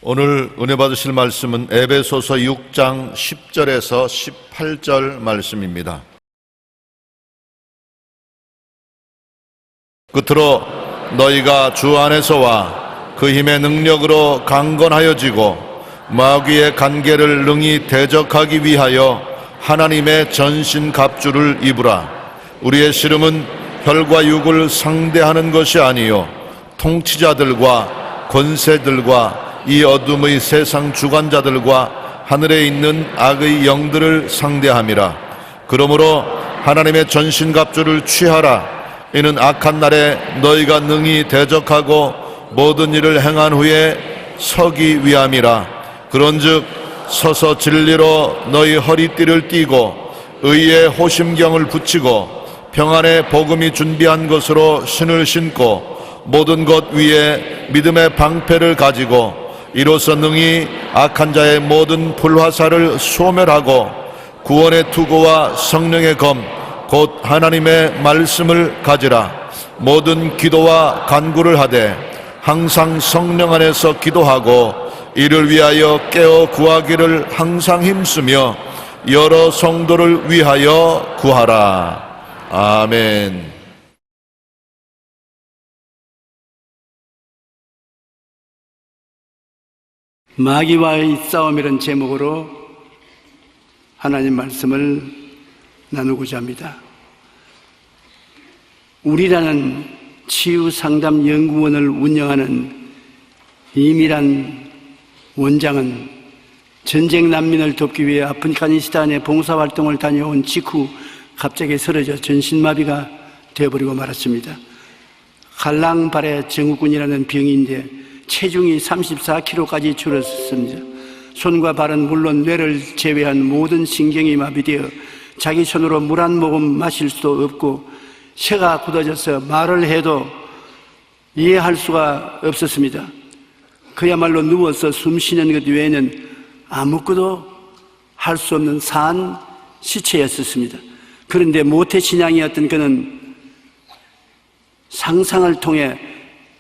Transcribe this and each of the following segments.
오늘 은혜 받으실 말씀은 에베소서 6장 10절에서 18절 말씀입니다. 끝으로 너희가 주 안에서와 그 힘의 능력으로 강건하여지고 마귀의 간계를 능히 대적하기 위하여 하나님의 전신 갑주를 입으라. 우리의 씨름은 혈과 육을 상대하는 것이 아니요 통치자들과 권세들과 이 어둠의 세상 주관자들과 하늘에 있는 악의 영들을 상대함이라. 그러므로 하나님의 전신갑주를 취하라. 이는 악한 날에 너희가 능히 대적하고 모든 일을 행한 후에 서기 위함이라. 그런즉 서서 진리로 너희 허리띠를 띠고 의의 호심경을 붙이고 평안의 복음이 준비한 것으로 신을 신고 모든 것 위에 믿음의 방패를 가지고 이로써 능히 악한 자의 모든 불화살을 소멸하고 구원의 투구와 성령의 검 곧 하나님의 말씀을 가지라. 모든 기도와 간구를 하되 항상 성령 안에서 기도하고 이를 위하여 깨어 구하기를 항상 힘쓰며 여러 성도를 위하여 구하라. 아멘. 마귀와의 싸움이라는 제목으로 하나님 말씀을 나누고자 합니다. 우리라는 치유상담연구원을 운영하는 이미란 원장은 전쟁 난민을 돕기 위해 아프가니스탄에 봉사활동을 다녀온 직후 갑자기 쓰러져 전신마비가 되어버리고 말았습니다. 갈랑발의 증후군이라는 병인데 체중이 34kg까지 줄었습니다. 손과 발은 물론 뇌를 제외한 모든 신경이 마비되어 자기 손으로 물 한 모금 마실 수도 없고 쇠가 굳어져서 말을 해도 이해할 수가 없었습니다. 그야말로 누워서 숨 쉬는 것 외에는 아무것도 할 수 없는 산 시체였었습니다. 그런데 모태신앙이었던 그는 상상을 통해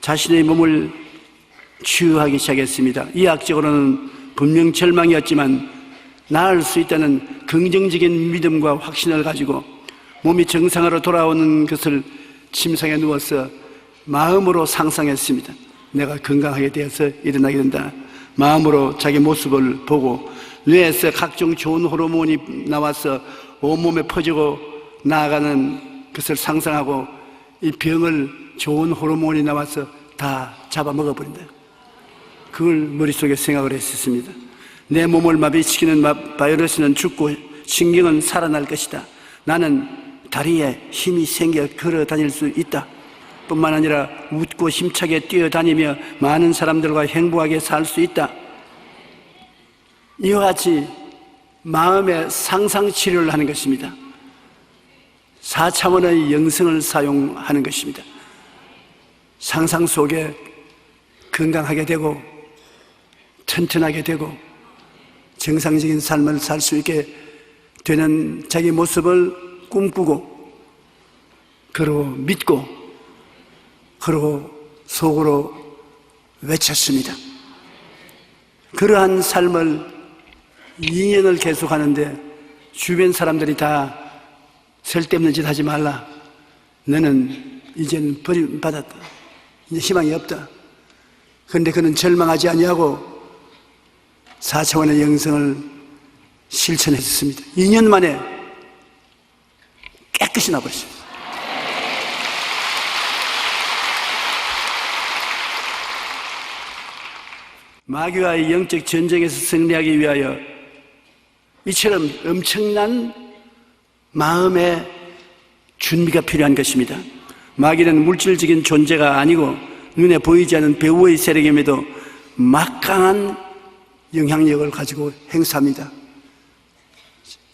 자신의 몸을 치유하기 시작했습니다. 의학적으로는 분명 절망이었지만 나을 수 있다는 긍정적인 믿음과 확신을 가지고 몸이 정상으로 돌아오는 것을 침상에 누워서 마음으로 상상했습니다. 내가 건강하게 되어서 일어나게 된다. 마음으로 자기 모습을 보고 뇌에서 각종 좋은 호르몬이 나와서 온몸에 퍼지고 나아가는 것을 상상하고 이 병을 좋은 호르몬이 나와서 다 잡아먹어버린다. 그걸 머릿속에 생각을 했었습니다. 내 몸을 마비시키는 바이러스는 죽고 신경은 살아날 것이다. 나는 다리에 힘이 생겨 걸어 다닐 수 있다. 뿐만 아니라 웃고 힘차게 뛰어다니며 많은 사람들과 행복하게 살 수 있다. 이와 같이 마음의 상상치료를 하는 것입니다. 4차원의 영성을 사용하는 것입니다. 상상 속에 건강하게 되고 튼튼하게 되고 정상적인 삶을 살 수 있게 되는 자기 모습을 꿈꾸고 그러고 믿고 그러고 속으로 외쳤습니다. 그러한 삶을 2년을 계속하는데 주변 사람들이 다 쓸데없는 짓 하지 말라. 너는 이제는 버림받았다. 이제 희망이 없다. 그런데 그는 절망하지 아니하고 4차원의 영성을 실천했습니다. 2년 만에 깨끗이 나버렸습니다. 마귀와의 영적 전쟁에서 승리하기 위하여 이처럼 엄청난 마음의 준비가 필요한 것입니다. 마귀는 물질적인 존재가 아니고 눈에 보이지 않는 배후의 세력임에도 막강한 영향력을 가지고 행사합니다.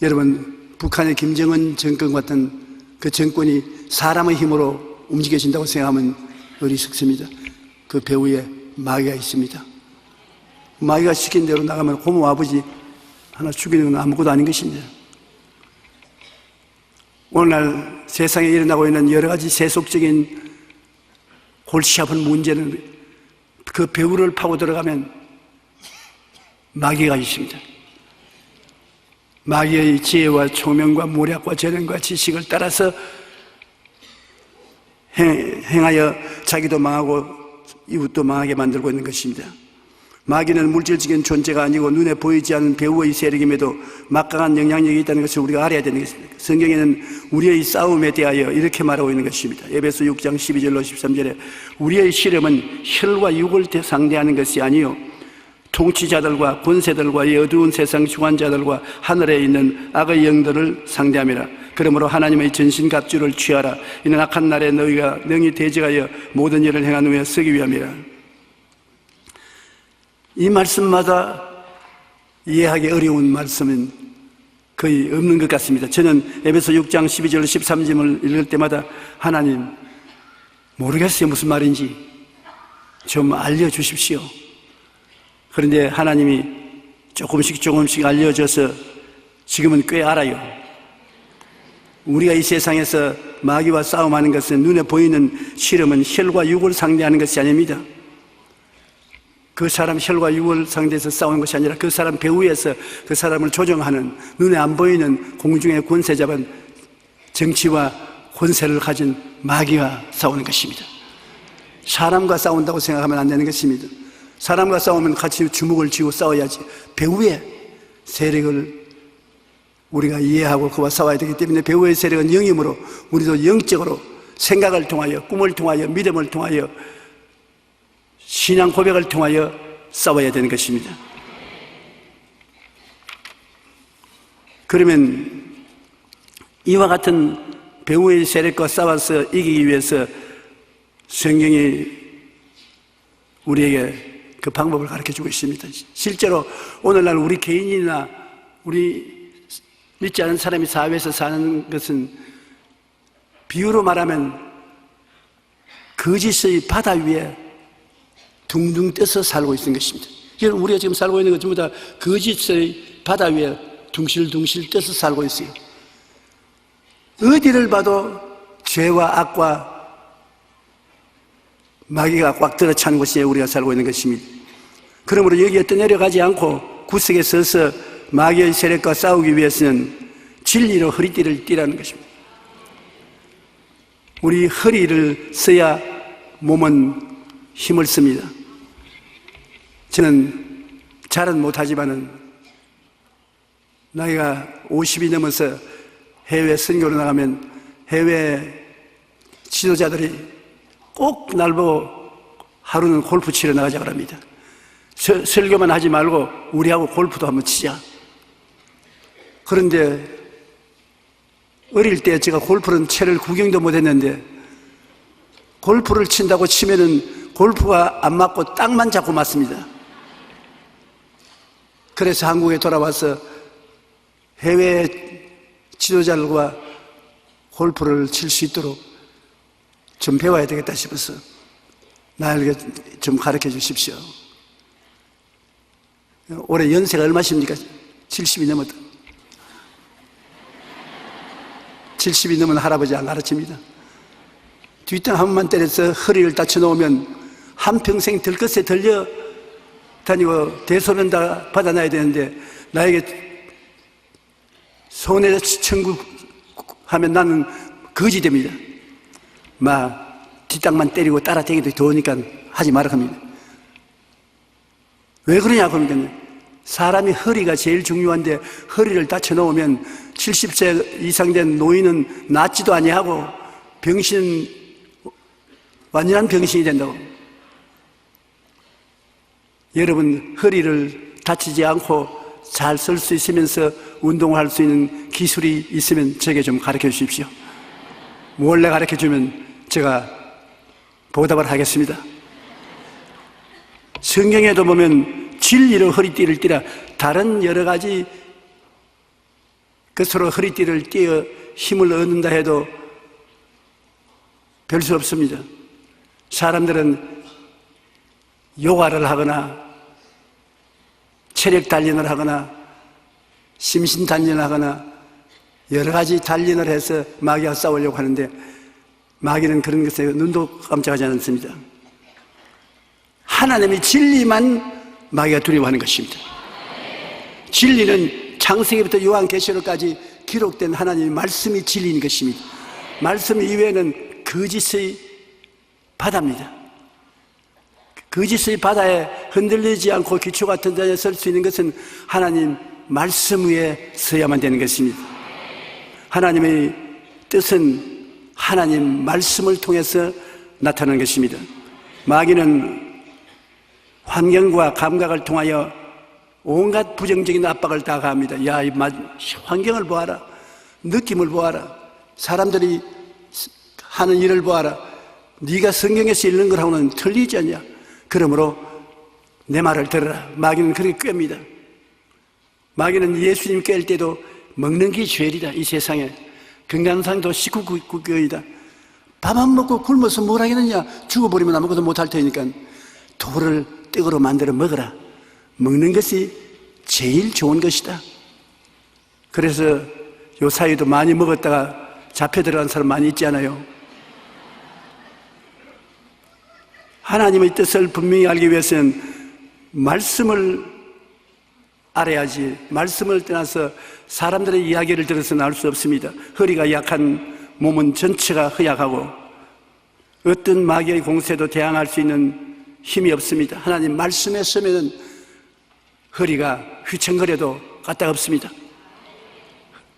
여러분, 북한의 김정은 정권 같은 그 정권이 사람의 힘으로 움직여진다고 생각하면 어리석습니다. 그 배후에 마귀가 있습니다. 마귀가 시킨 대로 나가면 고모 아버지 하나 죽이는 건 아무것도 아닌 것입니다. 오늘날 세상에 일어나고 있는 여러 가지 세속적인 골치 아픈 문제는 그 배후를 파고 들어가면 마귀가 있습니다. 마귀의 지혜와 총명과 모략과 재능과 지식을 따라서 행하여 자기도 망하고 이웃도 망하게 만들고 있는 것입니다. 마귀는 물질적인 존재가 아니고 눈에 보이지 않는 배후의 세력임에도 막강한 영향력이 있다는 것을 우리가 알아야 되는 것입니다. 성경에는 우리의 싸움에 대하여 이렇게 말하고 있는 것입니다. 에베소 6장 12절로 13절에 우리의 씨름은 혈과 육을 상대하는 것이 아니요 통치자들과 권세들과 이 어두운 세상 주관자들과 하늘에 있는 악의 영들을 상대함이라. 그러므로 하나님의 전신갑주를 취하라. 이는 악한 날에 너희가 능히 대적하여 모든 일을 행한 후에 서기 위함이라. 이 말씀마다 이해하기 어려운 말씀은 거의 없는 것 같습니다. 저는 에베소 6장 12절 13절을 읽을 때마다 하나님 모르겠어요, 무슨 말인지 좀 알려주십시오. 그런데 하나님이 조금씩 알려줘서 지금은 꽤 알아요. 우리가 이 세상에서 마귀와 싸움하는 것은 눈에 보이는 실험은 혈과 육을 상대하는 것이 아닙니다. 그 사람 혈과 육을 상대해서 싸우는 것이 아니라 그 사람 배후에서 그 사람을 조정하는 눈에 안 보이는 공중의 권세 잡은 정치와 권세를 가진 마귀가 싸우는 것입니다. 사람과 싸운다고 생각하면 안 되는 것입니다. 사람과 싸우면 같이 주먹을 쥐고 싸워야지. 배후의 세력을 우리가 이해하고 그와 싸워야 되기 때문에 배후의 세력은 영이므로 우리도 영적으로 생각을 통하여 꿈을 통하여 믿음을 통하여 신앙 고백을 통하여 싸워야 되는 것입니다. 그러면 이와 같은 배후의 세력과 싸워서 이기기 위해서 성경이 우리에게 그 방법을 가르쳐주고 있습니다. 실제로 오늘날 우리 개인이나 우리 믿지 않은 사람이 사회에서 사는 것은 비유로 말하면 거짓의 바다 위에 둥둥 떠서 살고 있는 것입니다. 우리가 지금 살고 있는 것 전부 다 거짓의 바다 위에 둥실둥실 떠서 살고 있어요. 어디를 봐도 죄와 악과 마귀가 꽉 들어찬 곳에 우리가 살고 있는 것입니다. 그러므로 여기에 떠내려가지 않고 구석에 서서 마귀의 세력과 싸우기 위해서는 진리로 허리띠를 띠라는 것입니다. 우리 허리를 써야 몸은 힘을 씁니다. 저는 잘은 못하지만은 나이가 50이 넘어서 해외 선교로 나가면 해외 지도자들이 꼭 날 보고 하루는 골프 치러 나가자고 합니다. 설교만 하지 말고 우리하고 골프도 한번 치자. 그런데 어릴 때 제가 골프는 채를 구경도 못했는데 골프를 친다고 치면은 골프가 안 맞고 땅만 잡고 맞습니다. 그래서 한국에 돌아와서 해외 지도자들과 골프를 칠 수 있도록 좀 배워야 되겠다 싶어서 나에게 좀 가르쳐 주십시오. 올해 연세가 얼마십니까? 70이 넘었다. 70이 넘은 할아버지 안 가르칩니다. 뒷땅 한 번만 때려서 허리를 다쳐놓으면 한평생 들것에 들려 다니고 대소변 다 받아놔야 되는데 나에게 손해 청구하면 나는 거지 됩니다. 뒷땅만 때리고 따라다니기도 더우니까 하지 말라 합니다. 왜 그러냐고 하니까 사람이 허리가 제일 중요한데 허리를 다쳐놓으면 70세 이상 된 노인은 낫지도 아니하고 완전한 병신이 된다고. 여러분 허리를 다치지 않고 잘 설 수 있으면서 운동을 할 수 있는 기술이 있으면 제게 좀 가르쳐 주십시오. 몰래 가르쳐 주면 제가 보답을 하겠습니다. 성경에도 보면 진리로 허리띠를 띠라 다른 여러 가지 것으로 허리띠를 띠어 힘을 얻는다 해도 별 수 없습니다. 사람들은 요가를 하거나 체력 단련을 하거나 심신 단련을 하거나 여러 가지 단련을 해서 마귀와 싸우려고 하는데 마귀는 그런 것에 눈도 깜짝하지 않습니다. 하나님의 진리만 마귀가 두려워하는 것입니다. 진리는 창세기부터 요한계시록까지 기록된 하나님의 말씀이 진리인 것입니다. 말씀 이외에는 거짓의 바다입니다. 거짓의 바다에 흔들리지 않고 기초 같은 자리에 설 수 있는 것은 하나님 말씀 위에 서야만 되는 것입니다. 하나님의 뜻은 하나님 말씀을 통해서 나타나는 것입니다. 마귀는 환경과 감각을 통하여 온갖 부정적인 압박을 다 가합니다. 야, 이 환경을 보아라. 느낌을 보아라. 사람들이 하는 일을 보아라. 네가 성경에서 읽는 거하고는 틀리지 않냐. 그러므로 내 말을 들어라. 마귀는 그렇게 꾀입니다. 마귀는 예수님 깰 때도 먹는 게 죄이다. 이 세상에 건강상도 식구국이다. 밥 안 먹고 굶어서 뭘 하겠느냐. 죽어버리면 아무것도 못할 테니까 돌을 떡으로 만들어 먹어라. 먹는 것이 제일 좋은 것이다. 그래서 요 사이도 많이 먹었다가 잡혀 들어간 사람 많이 있지 않아요? 하나님의 뜻을 분명히 알기 위해서는 말씀을 알아야지, 말씀을 떠나서 사람들의 이야기를 들어서는 알 수 없습니다. 허리가 약한 몸은 전체가 허약하고 어떤 마귀의 공세도 대항할 수 있는 힘이 없습니다. 하나님 말씀에 서면은 허리가 휘청거려도 까딱없습니다.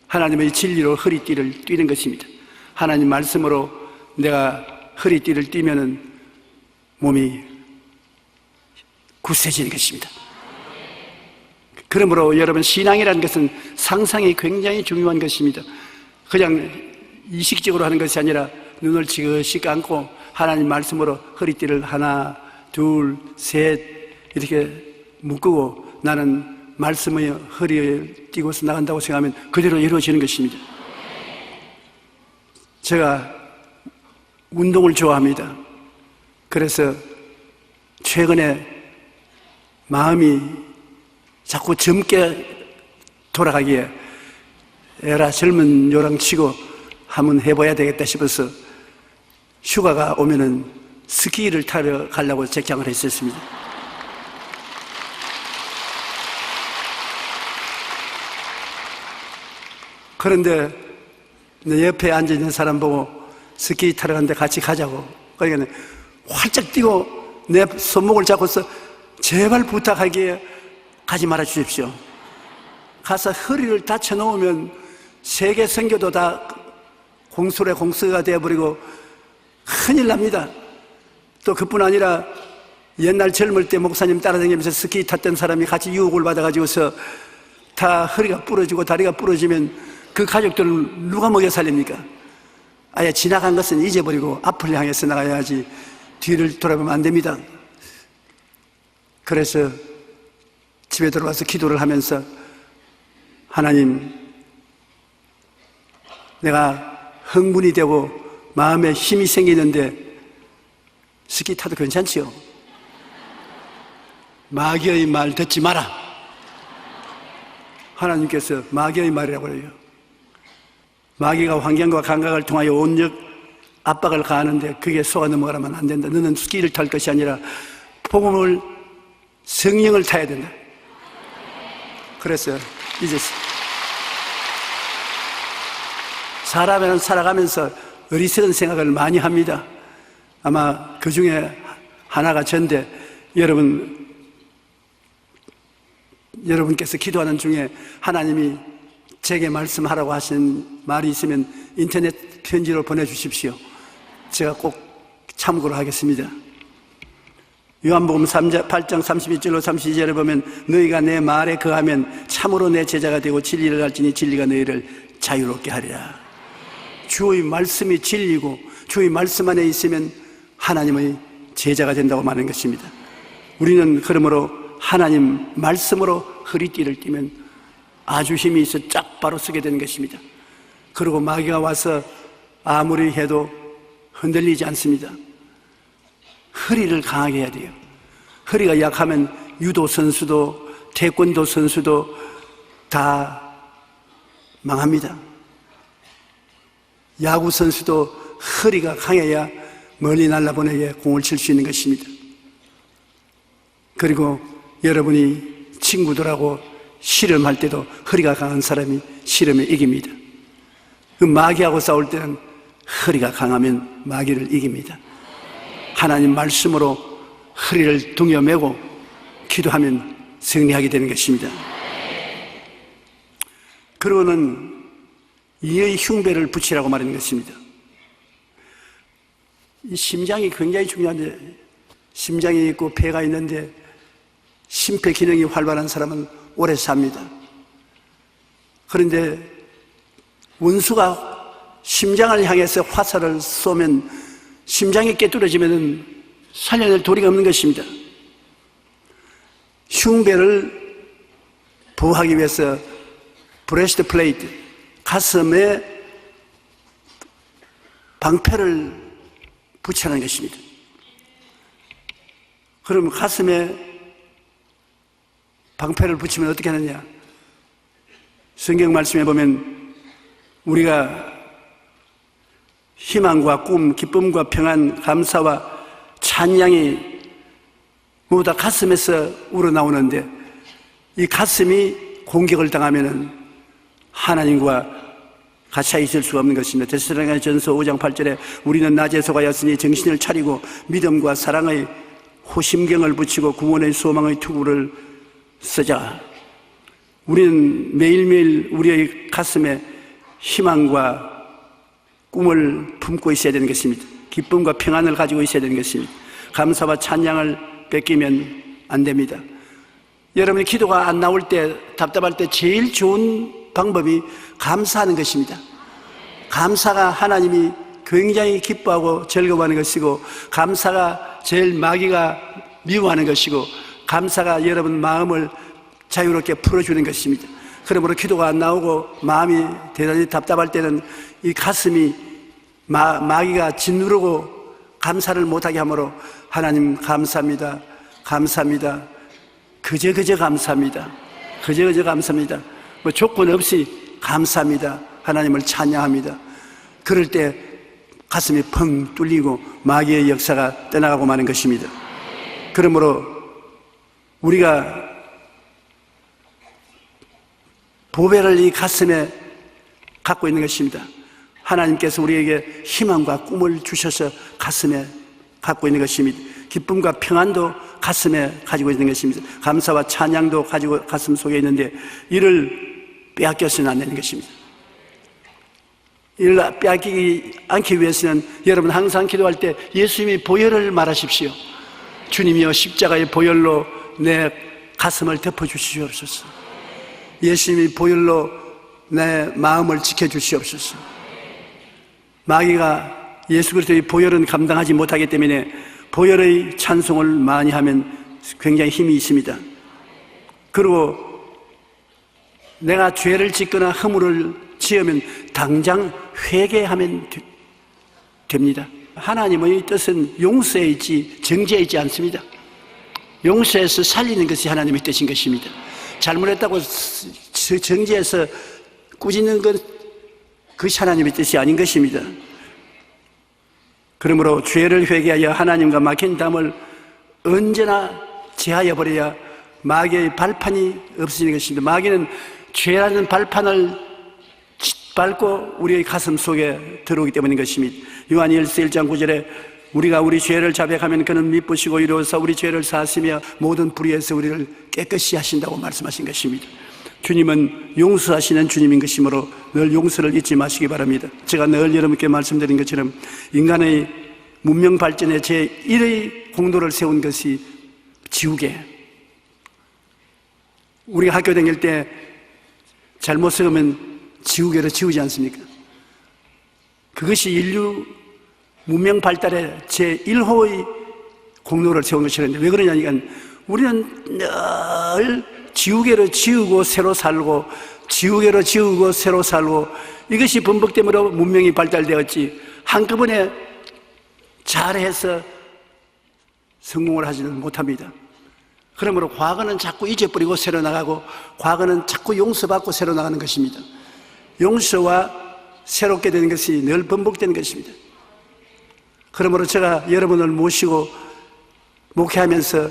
하나님의 진리로 허리띠를 뛰는 것입니다. 하나님 말씀으로 내가 허리띠를 띠면은 몸이 굳세지는 것입니다. 그러므로 여러분, 신앙이라는 것은 상상이 굉장히 중요한 것입니다. 그냥 이식적으로 하는 것이 아니라 눈을 지그시 감고 하나님 말씀으로 허리띠를 하나, 둘, 셋 이렇게 묶고 나는 말씀의 허리에 띄고서 나간다고 생각하면 그대로 이루어지는 것입니다. 제가 운동을 좋아합니다. 그래서 최근에 마음이 자꾸 젊게 돌아가기에 에라 젊은 요랑치고 한번 해봐야 되겠다 싶어서 휴가가 오면은 스키를 타러 가려고 책장을 했었습니다. 그런데 내 옆에 앉아있는 사람 보고 스키 타러 가는데 같이 가자고. 그러니까 활짝 뛰고 내 손목을 잡고서 제발 부탁하기에 가지 말아 주십시오. 가서 허리를 다쳐 놓으면 세계 선교도 다 공술의 공수가 되어버리고 큰일 납니다. 또 그뿐 아니라 옛날 젊을 때 목사님 따라다니면서 스키 탔던 사람이 같이 유혹을 받아가지고서 다 허리가 부러지고 다리가 부러지면 그 가족들을 누가 먹여 살립니까? 아예 지나간 것은 잊어버리고 앞을 향해서 나가야지 뒤를 돌아보면 안 됩니다. 그래서 집에 들어와서 기도를 하면서 하나님, 내가 흥분이 되고 마음에 힘이 생기는데 스키 타도 괜찮지요? 마귀의 말 듣지 마라. 하나님께서 마귀의 말이라고 해요. 마귀가 환경과 감각을 통하여 온역 압박을 가하는데 그게 속아 넘어가면 안 된다. 너는 스키를 탈 것이 아니라 복음을, 성령을 타야 된다. 그래서 이제 사람은 살아가면서 어리석은 생각을 많이 합니다. 아마 그 중에 하나가 전데 여러분께서 기도하는 중에 하나님이 제게 말씀하라고 하신 말이 있으면 인터넷 편지로 보내주십시오. 제가 꼭 참고를 하겠습니다. 요한복음 8장 32절로 32절에 보면 너희가 내 말에 거하면 참으로 내 제자가 되고 진리를 알지니 진리가 너희를 자유롭게 하리라. 주의 말씀이 진리고 주의 말씀 안에 있으면 하나님의 제자가 된다고 말하는 것입니다. 우리는 그러므로 하나님 말씀으로 허리띠를 띠면 아주 힘이 있어 쫙 바로 서게 되는 것입니다. 그리고 마귀가 와서 아무리 해도 흔들리지 않습니다. 허리를 강하게 해야 돼요. 허리가 약하면 유도 선수도 태권도 선수도 다 망합니다. 야구 선수도 허리가 강해야 멀리 날아보내게 공을 칠 수 있는 것입니다. 그리고 여러분이 친구들하고 씨름할 때도 허리가 강한 사람이 씨름에 이깁니다. 그 마귀하고 싸울 때는 허리가 강하면 마귀를 이깁니다. 하나님 말씀으로 허리를 동여매고 기도하면 승리하게 되는 것입니다. 그러고는 이의 흉배를 붙이라고 말하는 것입니다. 이 심장이 굉장히 중요한데, 심장이 있고 폐가 있는데 심폐 기능이 활발한 사람은 오래 삽니다. 그런데 원수가 심장을 향해서 화살을 쏘면 심장이 깨뚫어지면 살려낼 도리가 없는 것입니다. 흉배를 보호하기 위해서 브레스트 플레이트, 가슴에 방패를 붙여놓은 것입니다. 그러면 가슴에 방패를 붙이면 어떻게 하느냐? 성경 말씀에 보면 우리가 희망과 꿈, 기쁨과 평안, 감사와 찬양이 모두 다 가슴에서 우러나오는데, 이 가슴이 공격을 당하면은 하나님과 같이 있을 수가 없는 것입니다. 데살로니가전서 5장 8절에 우리는 낮에 속하였으니 정신을 차리고 믿음과 사랑의 호심경을 붙이고 구원의 소망의 투구를 쓰자. 우리는 매일매일 우리의 가슴에 희망과 꿈을 품고 있어야 되는 것입니다. 기쁨과 평안을 가지고 있어야 되는 것입니다. 감사와 찬양을 뺏기면 안 됩니다. 여러분이 기도가 안 나올 때, 답답할 때 제일 좋은 방법이 감사하는 것입니다. 감사가 하나님이 굉장히 기뻐하고 즐거워하는 것이고, 감사가 제일 마귀가 미워하는 것이고, 감사가 여러분 마음을 자유롭게 풀어주는 것입니다. 그러므로 기도가 안 나오고 마음이 대단히 답답할 때는 이 가슴이 마귀가 짓누르고 감사를 못하게 하므로 하나님 감사합니다, 감사합니다, 그저 감사합니다, 그저 감사합니다, 뭐 조건 없이 감사합니다, 하나님을 찬양합니다. 그럴 때 가슴이 펑 뚫리고 마귀의 역사가 떠나가고 마는 것입니다. 그러므로 우리가 보배를 이 가슴에 갖고 있는 것입니다. 하나님께서 우리에게 희망과 꿈을 주셔서 가슴에 갖고 있는 것입니다. 기쁨과 평안도 가슴에 가지고 있는 것입니다. 감사와 찬양도 가지고 가슴 속에 있는데, 이를 빼앗겨서는 안 되는 것입니다. 이를 빼앗기지 않기 위해서는 여러분 항상 기도할 때 예수님이 보혈을 말하십시오. 주님이여 십자가의 보혈로 내 가슴을 덮어주시옵소서. 예수님이 보혈로 내 마음을 지켜주시옵소서. 마귀가 예수 그리스도의 보혈은 감당하지 못하기 때문에 보혈의 찬송을 많이 하면 굉장히 힘이 있습니다. 그리고 내가 죄를 짓거나 허물을 지으면 당장 회개하면 됩니다. 하나님의 뜻은 용서에 있지 정죄에 있지 않습니다. 용서해서 살리는 것이 하나님의 뜻인 것입니다. 잘못했다고 정죄해서 꾸짖는 것, 그것이 하나님의 뜻이 아닌 것입니다. 그러므로 죄를 회개하여 하나님과 막힌 담을 언제나 제하여 버려야 마귀의 발판이 없어지는 것입니다. 마귀는 죄라는 발판을 밟고 우리의 가슴 속에 들어오기 때문인 것입니다. 요한일서 1장 9절에 우리가 우리 죄를 자백하면 그는 미쁘시고 이로써 우리 죄를 사하시며 모든 불의에서 우리를 깨끗이 하신다고 말씀하신 것입니다. 주님은 용서하시는 주님인 것이므로 늘 용서를 잊지 마시기 바랍니다. 제가 늘 여러분께 말씀드린 것처럼 인간의 문명 발전에 제1의 공로를 세운 것이 지우개. 우리가 학교 다닐 때 잘못 쓰면 지우개로 지우지 않습니까? 그것이 인류 문명 발달의 제1호의 공로를 세운 것이라는데, 왜 그러냐니까 우리는 늘 지우개로 지우고 새로 살고, 지우개로 지우고 새로 살고, 이것이 반복됨으로 문명이 발달되었지, 한꺼번에 잘해서 성공을 하지는 못합니다. 그러므로 과거는 자꾸 잊어버리고 새로 나가고, 과거는 자꾸 용서받고 새로 나가는 것입니다. 용서와 새롭게 되는 것이 늘 반복되는 것입니다. 그러므로 제가 여러분을 모시고 목회하면서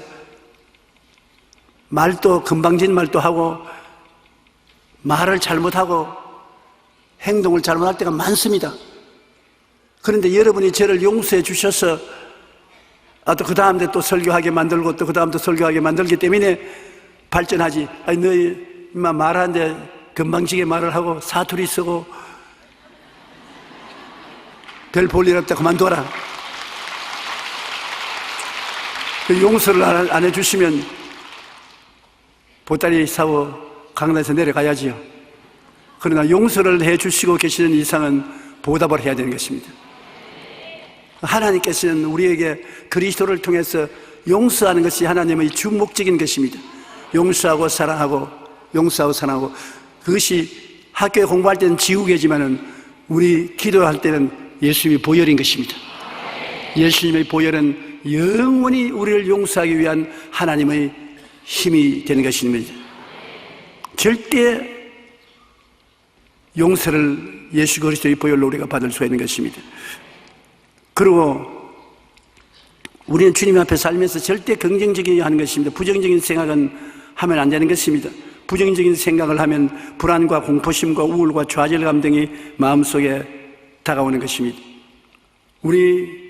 말도 건방진 말도 하고 말을 잘못하고 행동을 잘못할 때가 많습니다. 그런데 여러분이 저를 용서해 주셔서 또 그 다음에 또 설교하게 만들고 또 그 다음 또 설교하게 만들기 때문에 발전하지. 아니 너희 인마 말하는데 금방지게 말을 하고 사투리 쓰고 별 볼 일 없다 그만둬라. 용서를 안 해주시면 보따리 사고 강단에서 내려가야지요. 그러나 용서를 해주시고 계시는 이상은 보답을 해야 되는 것입니다. 하나님께서는 우리에게 그리스도를 통해서 용서하는 것이 하나님의 주목적인 것입니다. 용서하고 사랑하고 용서하고 사랑하고, 그것이 학교에 공부할 때는 지우개지만은 우리 기도할 때는 예수님의 보혈인 것입니다. 예수님의 보혈은 영원히 우리를 용서하기 위한 하나님의 힘이 되는 것입니다. 절대 용서를 예수 그리스도의 보혈로 우리가 받을 수 있는 것입니다. 그리고 우리는 주님 앞에 살면서 절대 긍정적이어야 하는 것입니다. 부정적인 생각은 하면 안 되는 것입니다. 부정적인 생각을 하면 불안과 공포심과 우울과 좌절감 등이 마음속에 다가오는 것입니다. 우리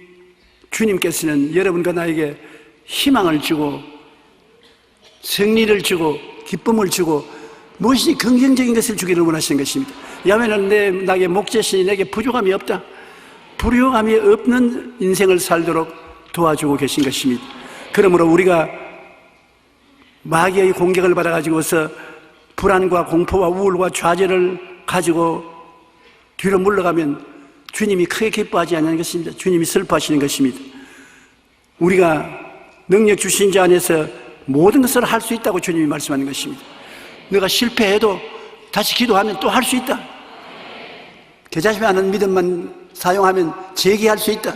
주님께서는 여러분과 나에게 희망을 주고 승리를 주고 기쁨을 주고 무엇이 긍정적인 것을 주기를 원하시는 것입니다. 야매는 나에게 목자신이 내게 부족함이 없다, 불효함이 없는 인생을 살도록 도와주고 계신 것입니다. 그러므로 우리가 마귀의 공격을 받아가지고서 불안과 공포와 우울과 좌절을 가지고 뒤로 물러가면 주님이 크게 기뻐하지 않는 것입니다. 주님이 슬퍼하시는 것입니다. 우리가 능력 주신 자 안에서 모든 것을 할 수 있다고 주님이 말씀하는 것입니다. 내가 실패해도 다시 기도하면 또 할 수 있다. 개자심에 하는 믿음만 사용하면 재기할 수 있다.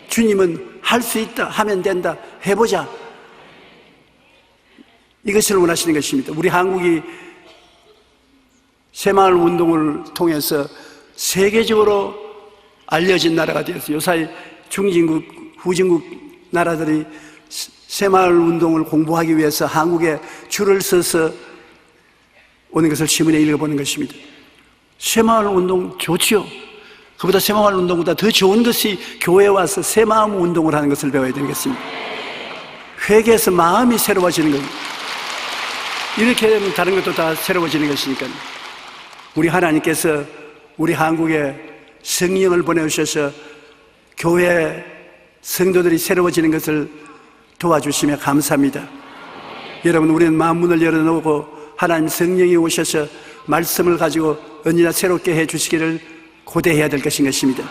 주님은 할 수 있다, 하면 된다, 해보자, 이것을 원하시는 것입니다. 우리 한국이 새마을 운동을 통해서 세계적으로 알려진 나라가 되었어요. 요사이 중진국, 후진국 나라들이 새마을 운동을 공부하기 위해서 한국에 줄을 서서 오는 것을 신문에 읽어보는 것입니다. 새마을 운동 좋지요. 그보다 새마을 운동보다 더 좋은 것이 교회에 와서 새마음 운동을 하는 것을 배워야 되겠습니다. 회개해서 마음이 새로워지는 겁니다. 이렇게 되면 다른 것도 다 새로워지는 것이니까요. 우리 하나님께서 우리 한국에 성령을 보내주셔서 교회 성도들이 새로워지는 것을 도와주시며 감사합니다. 여러분, 우리는 마음문을 열어놓고 하나님 성령이 오셔서 말씀을 가지고 언제나 새롭게 해주시기를 고대해야 될 것입니다.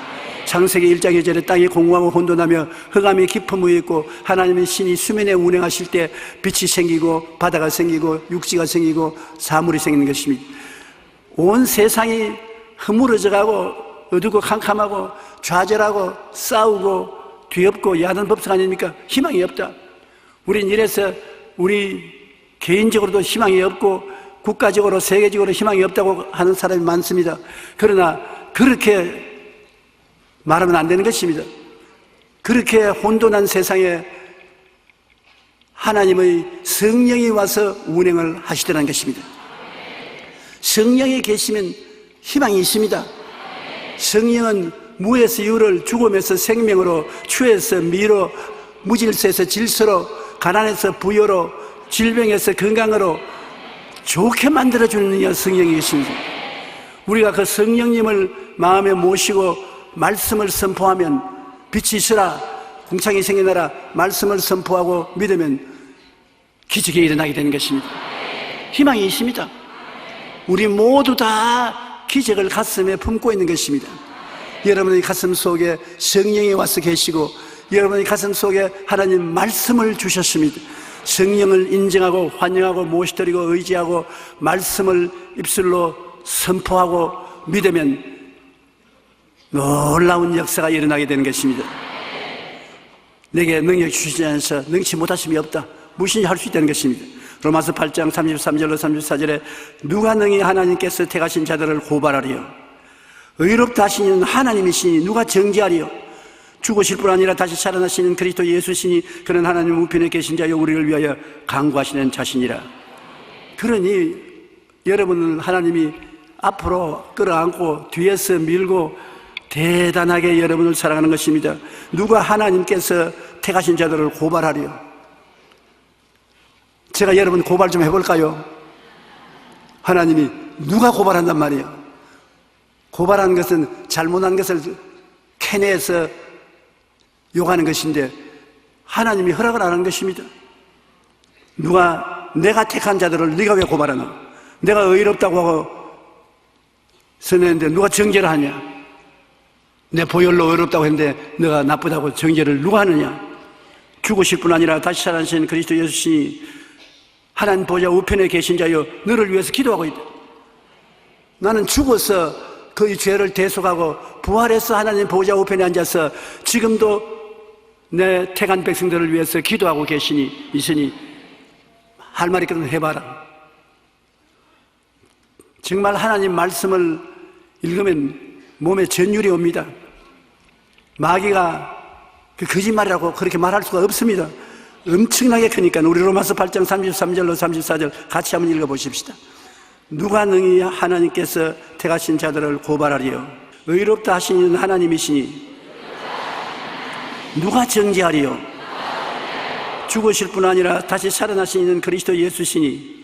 창세기 1장 2절에 땅이 공허하고 혼돈하며 흑암이 깊음 위에 있고 하나님의 신이 수면에 운행하실 때 빛이 생기고 바다가 생기고 육지가 생기고 사물이 생기는 것입니다. 온 세상이 허물어져가고 어둡고 캄캄하고 좌절하고 싸우고 뒤엎고 야단 법석 아닙니까? 희망이 없다. 우린 이래서 우리 개인적으로도 희망이 없고 국가적으로 세계적으로 희망이 없다고 하는 사람이 많습니다. 그러나 그렇게 말하면 안 되는 것입니다. 그렇게 혼돈한 세상에 하나님의 성령이 와서 운행을 하시더라는 것입니다. 성령이 계시면 희망이 있습니다. 성령은 무에서 유를, 죽음에서 생명으로, 추에서 미로, 무질서에서 질서로, 가난에서 부여로, 질병에서 건강으로 좋게 만들어주는 성령이 계십니다. 우리가 그 성령님을 마음에 모시고 말씀을 선포하면 빛이 있으라, 궁창이 생겨나라 말씀을 선포하고 믿으면 기적이 일어나게 되는 것입니다. 희망이 있습니다. 우리 모두 다 기적을 가슴에 품고 있는 것입니다. 여러분의 가슴 속에 성령이 와서 계시고 여러분의 가슴 속에 하나님 말씀을 주셨습니다. 성령을 인정하고 환영하고 모시드리고 의지하고 말씀을 입술로 선포하고 믿으면 놀라운 역사가 일어나게 되는 것입니다. 내게 능력 주시지 않아서 능치 못하심이 없다, 무엇인지 할 수 있다는 것입니다. 로마서 8장 33절로 34절에 누가 능히 하나님께서 택하신 자들을 고발하리요? 의롭다 하시는 하나님이시니 누가 정죄하리요? 죽으실 뿐 아니라 다시 살아나시는 그리스도 예수시니 그는 하나님 우편에 계신 자여 우리를 위하여 간구하시는 자신이라. 그러니 여러분을 하나님이 앞으로 끌어안고 뒤에서 밀고 대단하게 여러분을 사랑하는 것입니다. 누가 하나님께서 택하신 자들을 고발하리요? 제가 여러분 고발 좀 해볼까요? 하나님이 누가 고발한단 말이에요? 고발한 것은 잘못한 것을 캐내서 욕하는 것인데 하나님이 허락을 안 하는 것입니다. 누가 내가 택한 자들을 네가 왜 고발하나? 내가 의롭다고 하고 선했는데 누가 정죄를 하냐? 내 보혈로 의롭다고 했는데 너가 나쁘다고 정죄를 누가 하느냐? 죽으실 뿐 아니라 다시 살아나신 그리스도 예수님이 하나님 보좌 우편에 계신 자여 너를 위해서 기도하고 있다. 나는 죽어서 그의 죄를 대속하고 부활해서 하나님 보좌 우편에 앉아서 지금도 내 택한 백성들을 위해서 기도하고 계시니 있으니 할 말이 있거든 해봐라. 정말 하나님 말씀을 읽으면 몸에 전율이 옵니다. 마귀가 그 거짓말이라고 그렇게 말할 수가 없습니다. 엄청나게 크니까 우리 로마서 8장 33절로 34절 같이 한번 읽어보십시다. 누가 능히 하나님께서 택하신 자들을 고발하리요? 의롭다 하시는 하나님이시니 누가 정죄하리요? 죽으실 뿐 아니라 다시 살아나시는 그리스도 예수시니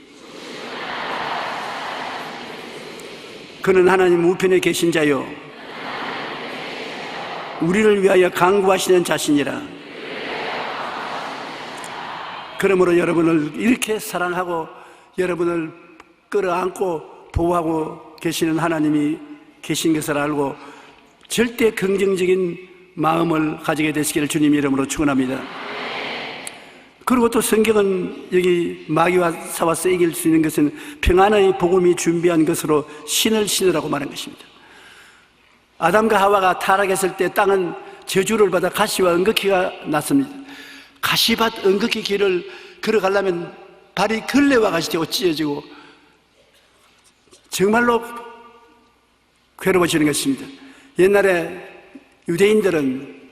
그는 하나님 우편에 계신 자요 우리를 위하여 간구하시는 자신이라. 그러므로 여러분을 이렇게 사랑하고 여러분을 끌어안고 보호하고 계시는 하나님이 계신 것을 알고 절대 긍정적인 마음을 가지게 되시기를 주님 이름으로 축원합니다. 그리고 또 성경은 여기 마귀와 싸워서 이길 수 있는 것은 평안의 복음이 준비한 것으로 신을 신으라고 말한 것입니다. 아담과 하와가 타락했을 때 땅은 저주를 받아 가시와 은극기가 났습니다. 가시밭 은극기 길을 걸어가려면 발이 걸레와 같이 되고 찢어지고 정말로 괴로워지는 것입니다. 옛날에 유대인들은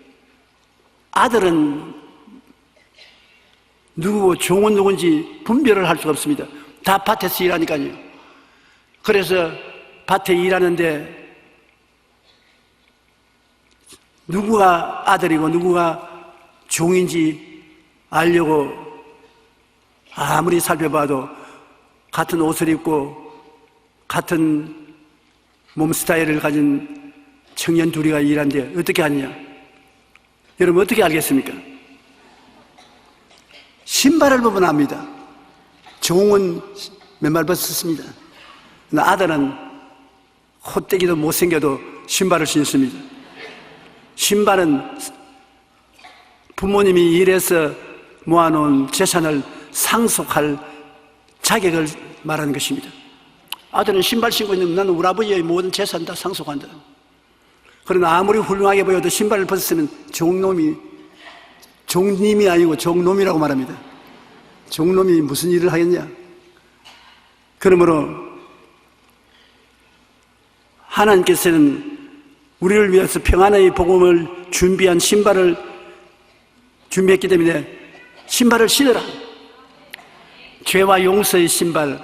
아들은 누구고 종은 누군지 분별을 할 수가 없습니다. 다 밭에서 일하니까요. 그래서 밭에 일하는데 누구가 아들이고 누구가 종인지 알려고 아무리 살펴봐도 같은 옷을 입고 같은 몸 스타일을 가진 청년 둘이가 일하는데 어떻게 하느냐? 여러분 어떻게 알겠습니까? 신발을 보면 압니다. 종은 맨발 벗었습니다. 아들은 콧대기도 못생겨도 신발을 신습니다. 신발은 부모님이 일해서 모아놓은 재산을 상속할 자격을 말하는 것입니다. 아들은 신발 신고 있는 나는 우리 아버지의 모든 재산 다 상속한다. 그러나 아무리 훌륭하게 보여도 신발을 벗었으면 종님이 아니고 종놈이라고 말합니다. 종놈이 무슨 일을 하겠냐? 그러므로 하나님께서는 우리를 위해서 평안의 복음을 준비한 신발을 준비했기 때문에 신발을 신으라. 죄와 용서의 신발,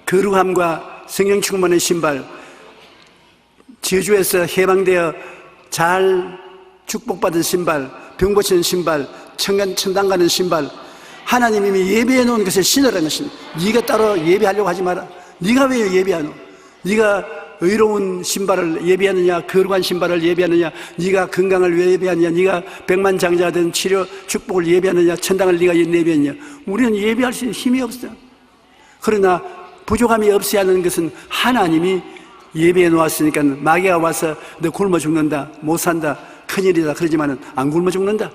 거룩함과 성령 충만의 신발, 저주에서 해방되어 잘 축복받은 신발, 병 고치는 신발, 천당 가는 신발, 하나님이 이미 예배해 놓은 것을 신으라는 것입니다. 네가 따로 예배하려고 하지 마라. 네가 왜 예배하노? 네가 의로운 신발을 예배하느냐, 거룩한 신발을 예배하느냐, 네가 건강을 왜 예배하느냐, 네가 백만장자든 치료 축복을 예배하느냐, 천당을 네가 예배하느냐. 우리는 예배할 수 있는 힘이 없어. 그러나 부족함이 없어야 하는 것은 하나님이 예배해 놓았으니까 마귀가 와서 너 굶어 죽는다, 못 산다, 큰일이다 그러지만은 안 굶어 죽는다.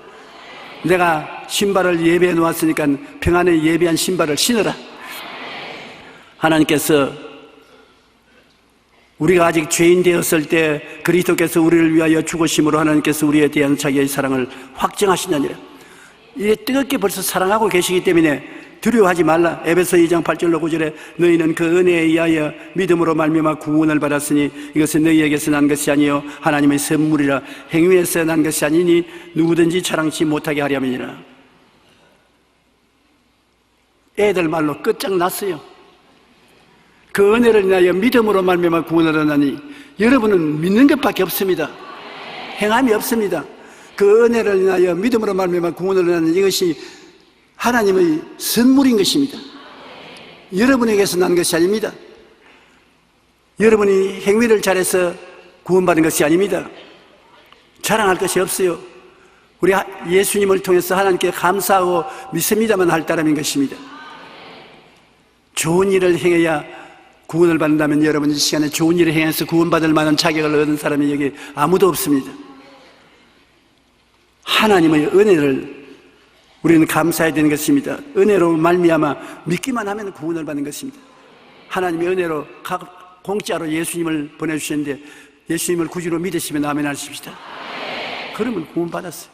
내가 신발을 예배해 놓았으니까 평안에 예배한 신발을 신으라. 하나님께서 우리가 아직 죄인 되었을 때 그리스도께서 우리를 위하여 죽으심으로 하나님께서 우리에 대한 자기의 사랑을 확증하시느니라. 이게 뜨겁게 벌써 사랑하고 계시기 때문에 두려워하지 말라. 에베소 2장 8절로 9절에 너희는 그 은혜에 의하여 믿음으로 말미암아 구원을 받았으니 이것은 너희에게서 난 것이 아니요 하나님의 선물이라. 행위에서 난 것이 아니니 누구든지 자랑치 못하게 하려함이니라. 애들 말로 끝장났어요. 그 은혜를 인하여 믿음으로 말미암아 구원을 얻나니 여러분은 믿는 것밖에 없습니다. 행함이 없습니다. 그 은혜를 인하여 믿음으로 말미암아 구원을 얻나니 이것이 하나님의 선물인 것입니다. 여러분에게서 난 것이 아닙니다. 여러분이 행위를 잘해서 구원받은 것이 아닙니다. 자랑할 것이 없어요. 우리 예수님을 통해서 하나님께 감사하고 믿습니다만 할 따름인 것입니다. 좋은 일을 행해야 구원을 받는다면 여러분 이 시간에 좋은 일을 행해서 구원받을 만한 자격을 얻은 사람이 여기 아무도 없습니다. 하나님의 은혜를 우리는 감사해야 되는 것입니다. 은혜로 말미암아 믿기만 하면 구원을 받는 것입니다. 하나님의 은혜로 공짜로 예수님을 보내주셨는데 예수님을 구주로 믿으시면 아멘 하십시다. 그러면 구원 받았어요.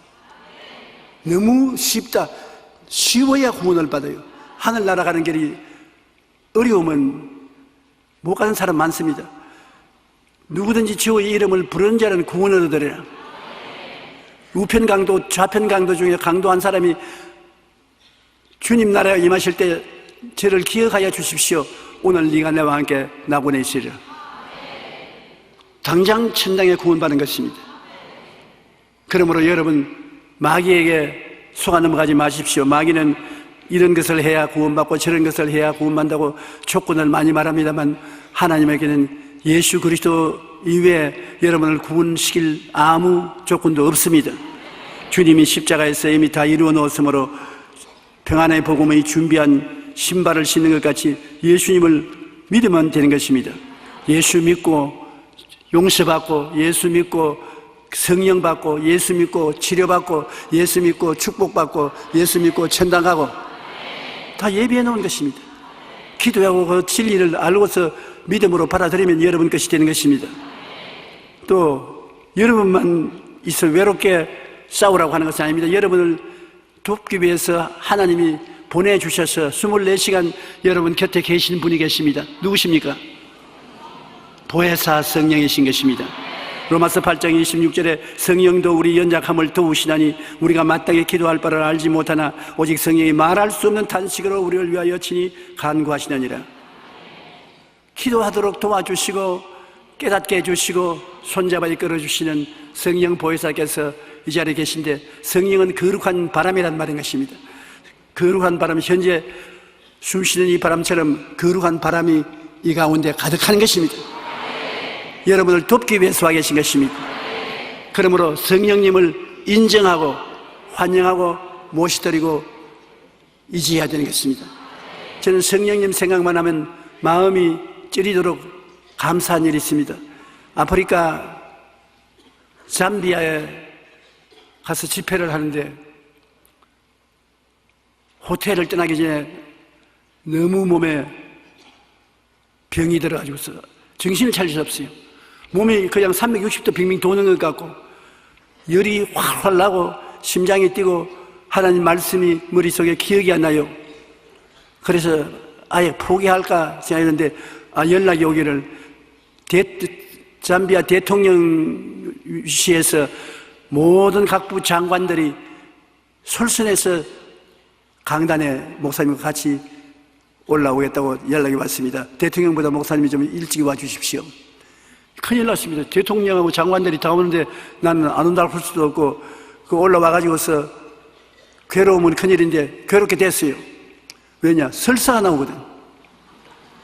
너무 쉽다. 쉬워야 구원을 받아요. 하늘나라 가는 길이 어려우면 못 가는 사람 많습니다. 누구든지 주의 이름을 부르는 자는 구원을 얻으리라. 우편 강도 좌편 강도 중에 강도한 사람이 주님 나라에 임하실 때 저를 기억하여 주십시오. 오늘 네가 나와 함께 나보내 있으리라. 당장 천당에 구원받는 것입니다. 그러므로 여러분 마귀에게 속아 넘어가지 마십시오. 마귀는 이런 것을 해야 구원받고 저런 것을 해야 구원받는다고 조건을 많이 말합니다만 하나님에게는 예수 그리스도 이외에 여러분을 구원시킬 아무 조건도 없습니다. 주님이 십자가에서 이미 다 이루어 놓았으므로 평안의 복음의 준비한 신발을 신는 것 같이 예수님을 믿으면 되는 것입니다. 예수 믿고 용서받고 예수 믿고 성령 받고 예수 믿고 치료받고 예수 믿고 축복받고 예수 믿고 천당 가고 다 예비해 놓은 것입니다. 기도하고 그 진리를 알고서 믿음으로 받아들이면 여러분 것이 되는 것입니다. 또 여러분만 있어 외롭게 싸우라고 하는 것은 아닙니다. 여러분을 돕기 위해서 하나님이 보내주셔서 24시간 여러분 곁에 계신 분이 계십니다. 누구십니까? 보혜사 성령이신 것입니다. 로마서 8장 26절에 성령도 우리 연약함을 도우시나니 우리가 마땅히 기도할 바를 알지 못하나 오직 성령이 말할 수 없는 탄식으로 우리를 위하여 친히 간구하시느니라. 기도하도록 도와주시고 깨닫게 해주시고 손잡아 이끌어주시는 성령 보혜사께서 이 자리에 계신데 성령은 거룩한 바람이란 말인 것입니다. 거룩한 바람, 현재 숨쉬는 이 바람처럼 거룩한 바람이 이 가운데 가득한 것입니다. 여러분을 돕기 위해서 와 계신 것입니다. 그러므로 성령님을 인정하고 환영하고 모시드리고 이지해야 되는 것입니다. 저는 성령님 생각만 하면 마음이 찌리도록 감사한 일이 있습니다. 아프리카 잠비아에 가서 집회를 하는데 호텔을 떠나기 전에 너무 몸에 병이 들어가지고서 정신을 차릴 수 없어요. 몸이 그냥 360도 빙빙 도는 것 같고 열이 활활 나고 심장이 뛰고 하나님 말씀이 머릿속에 기억이 안 나요. 그래서 아예 포기할까 생각했는데 연락이 오기를 잠비아 대통령실에서 모든 각부 장관들이 솔선해서 강단에 목사님과 같이 올라오겠다고 연락이 왔습니다. 대통령보다 목사님이 좀 일찍 와 주십시오. 큰일 났습니다. 대통령하고 장관들이 다 오는데 나는 안 온다고 할 수도 없고 그 올라와가지고서 괴로우면 큰일인데 괴롭게 됐어요. 왜냐? 설사가 나오거든.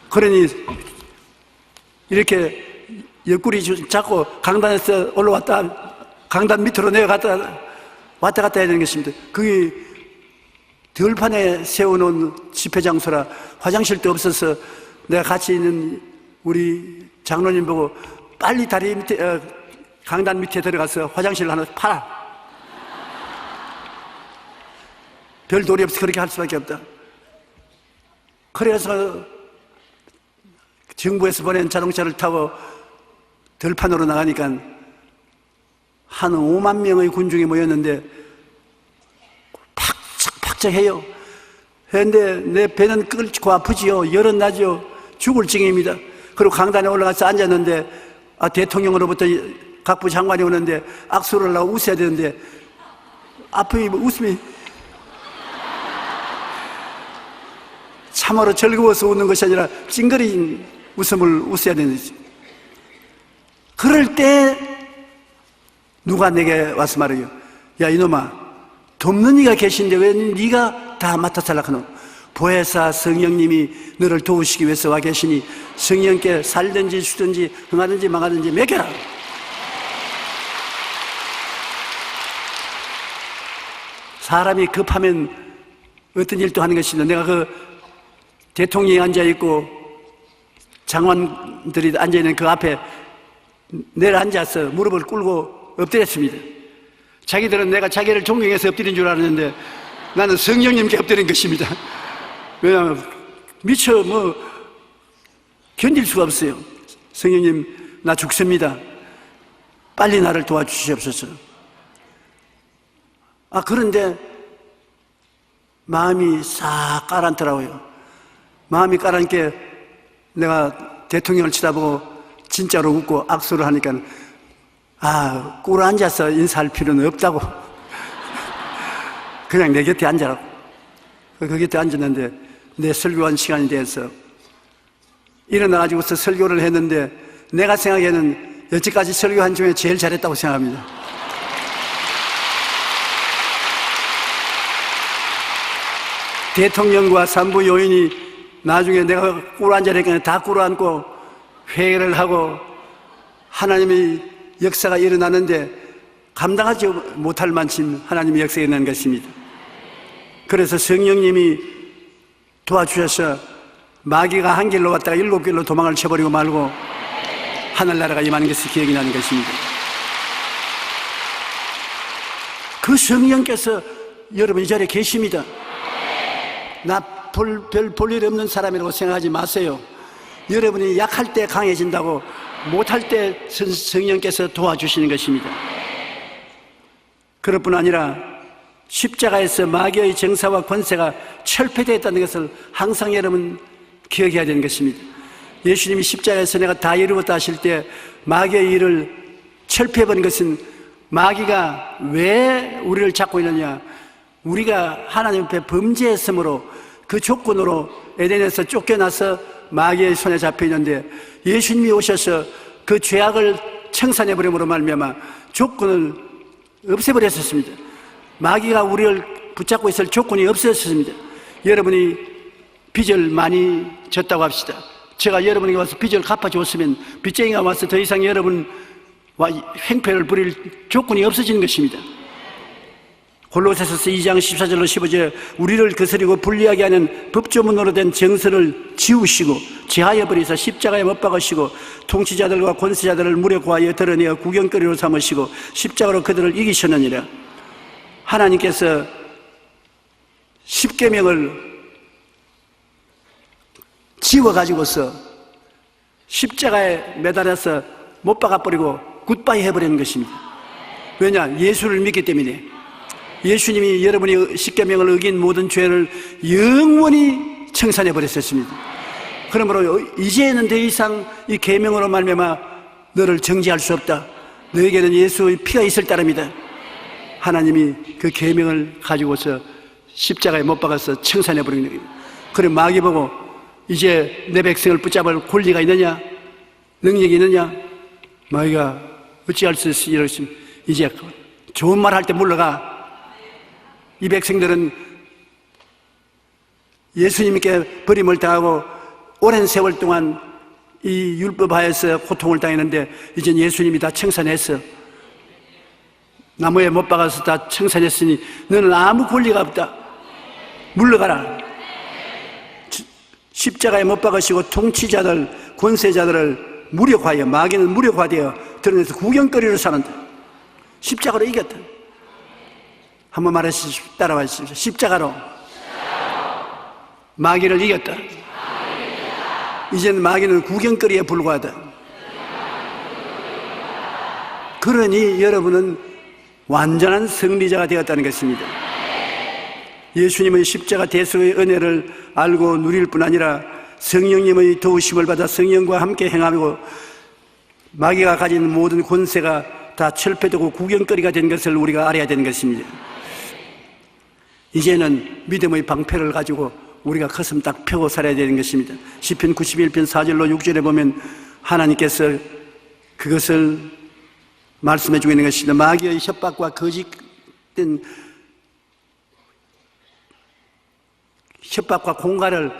그러니 이렇게 옆구리 잡고 강단에서 올라왔다 강단 밑으로 내려갔다 왔다 갔다 해야 되는 것입니다. 그게 들판에 세워놓은 집회 장소라 화장실도 없어서 내가 같이 있는 우리 장로님 보고 빨리 다리 밑에 강단 밑에 들어가서 화장실 하나 팔아. 별 도리 없이 그렇게 할 수밖에 없다. 그래서 정부에서 보낸 자동차를 타고 들판으로 나가니까 한 5만 명의 군중이 모였는데 팍짝팍짝해요. 그런데 내 배는 끓고 아프지요. 열은 나지요. 죽을 징입니다. 그리고 강단에 올라가서 앉았는데 대통령으로부터 각부 장관이 오는데 악수를 하고 웃어야 되는데 앞에 웃음이 참으로 즐거워서 웃는 것이 아니라 찡그린 웃음을 웃어야 되는 거지. 그럴 때 누가 내게 와서 말해요. 야 이놈아, 돕는 이가 계신데 왜 네가 다 맡아 살라카노? 보혜사 성령님이 너를 도우시기 위해서 와 계시니 성령께 살든지 죽든지 흥하든지 망하든지 맡겨라. 사람이 급하면 어떤 일도 하는 것이다. 내가 그 대통령이 앉아있고 장관들이 앉아있는 그 앞에 내려앉아서 무릎을 꿇고 엎드렸습니다. 자기들은 내가 자기를 존경해서 엎드린 줄 알았는데 나는 성령님께 엎드린 것입니다. 왜냐하면 미처 견딜 수가 없어요. 성령님, 나 죽습니다. 빨리 나를 도와주시옵소서. 그런데 마음이 싹 가라앉더라고요. 마음이 가라앉게 내가 대통령을 쳐다보고 진짜로 웃고 악수를 하니까 꿇어 앉아서 인사할 필요는 없다고. 그냥 내 곁에 앉아라고. 그 곁에 앉았는데 내 설교한 시간이 돼서 일어나가지고서 설교를 했는데 내가 생각에는 여태까지 설교한 중에 제일 잘했다고 생각합니다. 대통령과 산부 요인이 나중에 내가 꿇어 앉아니까 다 꿇어 앉고 회개를 하고 하나님의 역사가 일어나는데 감당하지 못할 만큼 하나님의 역사가 일어난 것입니다. 그래서 성령님이 도와주셔서 마귀가 한 길로 갔다가 7길로 도망을 쳐버리고 말고 하늘나라가 임하는 것이 기억이 나는 것입니다. 그 성령께서 여러분 이 자리에 계십니다. 나 별 볼 일 없는 사람이라고 생각하지 마세요. 여러분이 약할 때 강해진다고, 못할 때 성령께서 도와주시는 것입니다. 그럴 뿐 아니라 십자가에서 마귀의 정사와 권세가 철폐되었다는 것을 항상 여러분 기억해야 되는 것입니다. 예수님이 십자가에서 내가 다 이루었다 하실 때 마귀의 일을 철폐해버린 것은 마귀가 왜 우리를 잡고 있느냐, 우리가 하나님 앞에 범죄했으므로 그 조건으로 에덴에서 쫓겨나서 마귀의 손에 잡혀 있는데 예수님이 오셔서 그 죄악을 청산해버림으로 말미암아 조건을 없애버렸었습니다. 마귀가 우리를 붙잡고 있을 조건이 없어졌습니다. 여러분이 빚을 많이 졌다고 합시다. 제가 여러분에게 와서 빚을 갚아줬으면 빚쟁이가 와서 더 이상 여러분과 행패를 부릴 조건이 없어지는 것입니다. 골로새서 2장 14절로 15절 우리를 거스리고 불리하게 하는 법조문으로 된 정서를 지우시고 제하여 버리사 십자가에 못 박으시고 통치자들과 권세자들을 무력화하여 드러내어 구경거리로 삼으시고 십자가로 그들을 이기셨느니라. 하나님께서 십계명을 지워가지고서 십자가에 매달아서 못 박아버리고 굿바이 해버리는 것입니다. 왜냐? 예수를 믿기 때문에. 예수님이 여러분이 십계명을 어긴 모든 죄를 영원히 청산해 버렸었습니다. 그러므로 이제는 더 이상 이 계명으로 말미암아 너를 정죄할 수 없다. 너에게는 예수의 피가 있을 따름이다. 하나님이 그 계명을 가지고서 십자가에 못 박아서 청산해 버리는 겁니다. 그래 마귀 보고 이제 내 백성을 붙잡을 권리가 있느냐, 능력이 있느냐? 마귀가 어찌할 수 있으시 이러시면 이제 좋은 말 할 때 물러가. 이 백성들은 예수님께 버림을 당하고 오랜 세월 동안 이 율법하에서 고통을 당했는데 이젠 예수님이 다 청산했어. 나무에 못 박아서 다 청산했으니 너는 아무 권리가 없다. 물러가라. 십자가에 못 박으시고 통치자들, 권세자들을 무력화하여, 마귀는 무력화되어 드러내서 구경거리로 사는다. 십자가로 이겼다. 한번 말하시죠. 따라와 주십시오. 십자가로 마귀를 이겼다. 이제는 마귀는 구경거리에 불과하다. 그러니 여러분은 완전한 승리자가 되었다는 것입니다. 예수님의 십자가 대속의 은혜를 알고 누릴 뿐 아니라 성령님의 도우심을 받아 성령과 함께 행하고 마귀가 가진 모든 권세가 다 철폐되고 구경거리가 된 것을 우리가 알아야 되는 것입니다. 이제는 믿음의 방패를 가지고 우리가 가슴 딱 펴고 살아야 되는 것입니다. 시편 91편 4절로 6절에 보면 하나님께서 그것을 말씀해 주고 있는 것입니다. 마귀의 협박과 거짓된 협박과 공갈을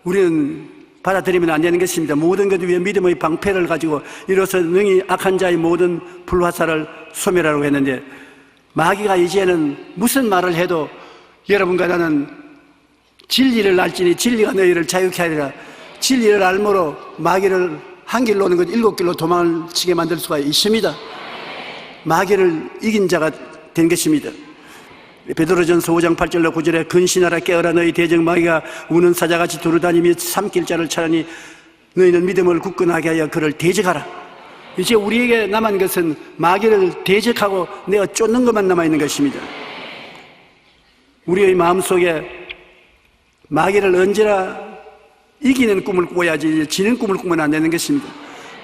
우리는 받아들이면 안 되는 것입니다. 모든 것 위에 믿음의 방패를 가지고 이로써 능히 악한 자의 모든 불화살을 소멸하라고 했는데, 마귀가 이제는 무슨 말을 해도 여러분과 나는 진리를 알지니 진리가 너희를 자유케 하리라. 진리를 알므로 마귀를 한 길로 오는 것 7길로 도망을 치게 만들 수가 있습니다. 마귀를 이긴 자가 된 것입니다. 베드로전서 5장 8절로 9절에 근신하라 깨어라 너희 대적 마귀가 우는 사자같이 두루다니며 삼킬 자를 찾으니 너희는 믿음을 굳건하게 하여 그를 대적하라. 이제 우리에게 남은 것은 마귀를 대적하고 내가 쫓는 것만 남아있는 것입니다. 우리의 마음속에 마귀를 언제나 이기는 꿈을 꾸어야지 지는 꿈을 꾸면 안 되는 것입니다.